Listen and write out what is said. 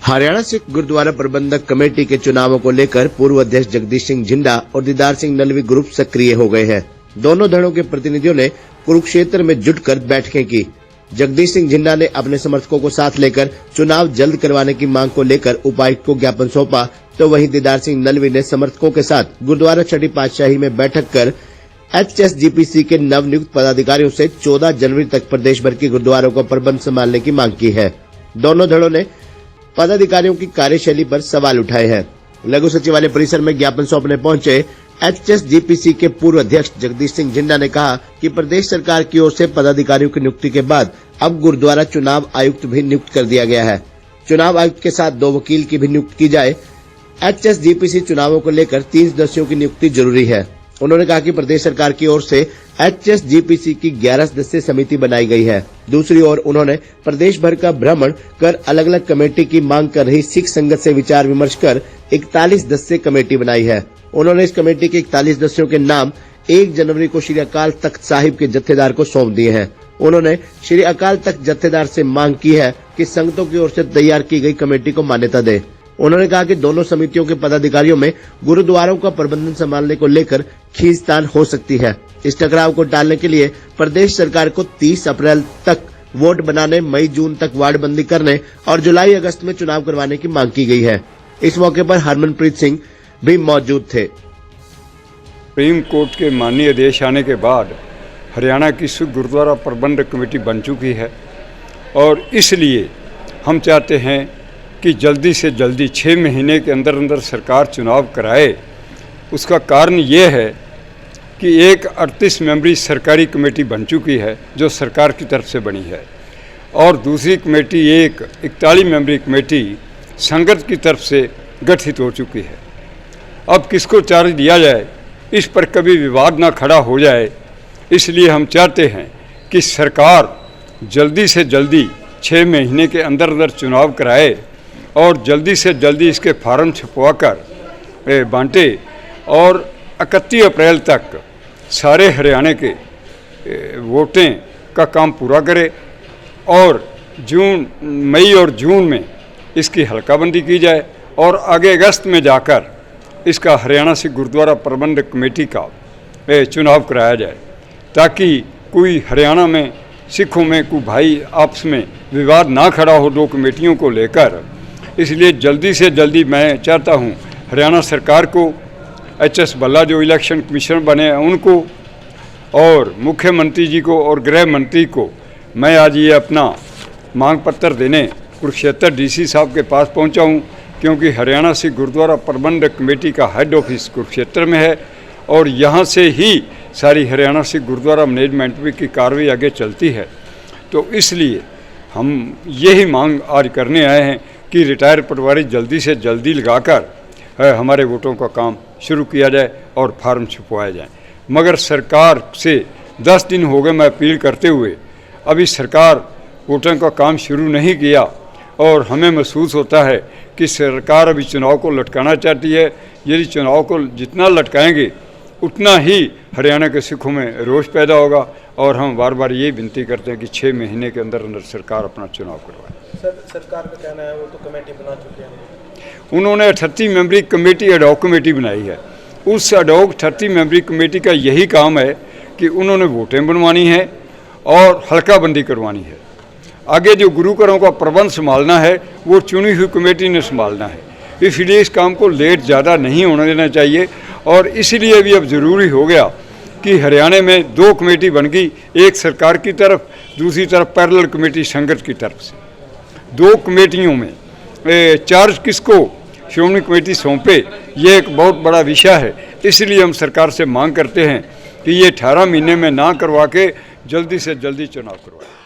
हरियाणा सिख गुरुद्वारा प्रबंधक कमेटी के चुनावों को लेकर पूर्व अध्यक्ष जगदीश सिंह जिंडा और दीदार सिंह नलवी ग्रुप सक्रिय हो गए हैं। दोनों दलों के प्रतिनिधियों ने कुरुक्षेत्र में जुटकर बैठकें की। जगदीश सिंह जिंडा ने अपने समर्थकों को साथ लेकर चुनाव जल्द करवाने की मांग को लेकर उपायुक्त को ज्ञापन सौंपा, तो वहीं दीदार सिंह नलवी ने समर्थकों के साथ गुरुद्वारा छठी पातशाही में बैठक कर HSGPC के नवनियुक्त पदाधिकारियों से 14 जनवरी तक प्रदेश भर के गुरुद्वारों का प्रबंध संभालने की मांग की है। दोनों दलों ने पदाधिकारियों की कार्यशैली पर सवाल उठाए हैं। लघु सचिवालय परिसर में ज्ञापन सौंपने पहुंचे HSGPC के पूर्व अध्यक्ष जगदीश सिंह जिंडा ने कहा कि प्रदेश सरकार की ओर से पदाधिकारियों की नियुक्ति के बाद अब गुरुद्वारा चुनाव आयुक्त भी नियुक्त कर दिया गया है। चुनाव आयुक्त के साथ 2 वकील की भी नियुक्ति की जाए। HSGPC चुनावों को लेकर 3 सदस्यों की नियुक्ति जरूरी है। उन्होंने कहा कि प्रदेश सरकार की ओर से HSGPC की 11 सदस्यीय समिति बनाई गई है। दूसरी ओर उन्होंने प्रदेश भर का भ्रमण कर अलग अलग कमेटी की मांग कर रही सिख संगत से विचार विमर्श कर 41 सदस्यीय कमेटी बनाई है। उन्होंने इस कमेटी के 41 सदस्यों के नाम 1 जनवरी को श्री अकाल तख्त साहिब के जत्थेदार को सौंप दिए हैं। उन्होंने श्री अकाल तख्त जत्थेदार से मांग की है कि संगतों की ओर से तैयार की गई कमेटी को मान्यता दे। उन्होंने कहा कि दोनों समितियों के पदाधिकारियों में गुरुद्वारों का प्रबंधन संभालने को लेकर खींचतान हो सकती है। इस टकराव को टालने के लिए प्रदेश सरकार को 30 अप्रैल तक वोट बनाने, मई जून तक वार्डबंदी करने और जुलाई अगस्त में चुनाव करवाने की मांग की गई है। इस मौके पर हरमनप्रीत सिंह भी मौजूद थे। सुप्रीम कोर्ट के माननीय आदेश आने के बाद हरियाणा की सिख गुरुद्वारा प्रबंधक कमेटी बन चुकी है और इसलिए हम चाहते हैं कि जल्दी से जल्दी 6 महीने के अंदर अंदर सरकार चुनाव कराए। उसका कारण ये है कि एक 38 मेंबरी सरकारी कमेटी बन चुकी है जो सरकार की तरफ से बनी है और दूसरी कमेटी एक 41 मेंबरी कमेटी संगत की तरफ से गठित हो चुकी है। अब किसको चार्ज दिया जाए, इस पर कभी विवाद ना खड़ा हो जाए, इसलिए हम चाहते हैं कि सरकार जल्दी से जल्दी 6 महीने के अंदर अंदर चुनाव कराए और जल्दी से जल्दी इसके फार्म छपवाकर बांटे और 31 अप्रैल तक सारे हरियाणा के वोटें का काम पूरा करे और मई और जून में इसकी हल्काबंदी की जाए और आगे अगस्त में जाकर इसका हरियाणा सिख गुरुद्वारा प्रबंधक कमेटी का चुनाव कराया जाए, ताकि कोई हरियाणा में सिखों में कोई भाई आपस में विवाद ना खड़ा हो 2 कमेटियों को लेकर। इसलिए जल्दी से जल्दी मैं चाहता हूं हरियाणा सरकार को, HS भल्ला जो इलेक्शन कमिश्नर बने हैं उनको और मुख्यमंत्री जी को और गृह मंत्री को मैं आज ये अपना मांग पत्र देने कुरुक्षेत्र DC साहब के पास पहुंचा हूं, क्योंकि हरियाणा सिख गुरुद्वारा प्रबंधक कमेटी का हेड ऑफिस कुरुक्षेत्र में है और यहाँ से ही सारी हरियाणा सिख गुरुद्वारा मैनेजमेंट की कार्रवाई आगे चलती है। तो इसलिए हम यही मांग आज करने आए हैं कि रिटायर पटवारी जल्दी से जल्दी लगाकर हमारे वोटों का काम शुरू किया जाए और फार्म छपवाए जाए। मगर सरकार से 10 दिन हो गए मैं अपील करते हुए, अभी सरकार वोटों का काम शुरू नहीं किया और हमें महसूस होता है कि सरकार अभी चुनाव को लटकाना चाहती है। यदि चुनाव को जितना लटकाएंगे उतना ही हरियाणा के सिखों में रोष पैदा होगा और हम बार बार ये विनती करते हैं कि 6 महीने के अंदर अंदर सरकार अपना चुनाव करवाए। सरकार का कहना है वो तो कमेटी बना चुके हैं। उन्होंने 38 मेंबरी कमेटी एडॉक कमेटी बनाई है। उस एडॉक 38 मेंबरी कमेटी का यही काम है कि उन्होंने वोटें बनवानी है और हल्काबंदी करवानी है। आगे जो गुरुकरों का प्रबंध संभालना है वो चुनी हुई कमेटी ने संभालना है। इसलिए इस काम को लेट ज़्यादा नहीं होने देना चाहिए और इसलिए भी अब ज़रूरी हो गया कि हरियाणा में 2 कमेटी बन गई, एक सरकार की तरफ, दूसरी तरफ पैरेलल कमेटी संगत की तरफ से। 2 कमेटियों में चार्ज किसको श्रोमणी कमेटी सौंपे, ये एक बहुत बड़ा विषय है। इसलिए हम सरकार से मांग करते हैं कि ये 18 महीने में ना करवा के जल्दी से जल्दी चुनाव करवाएं।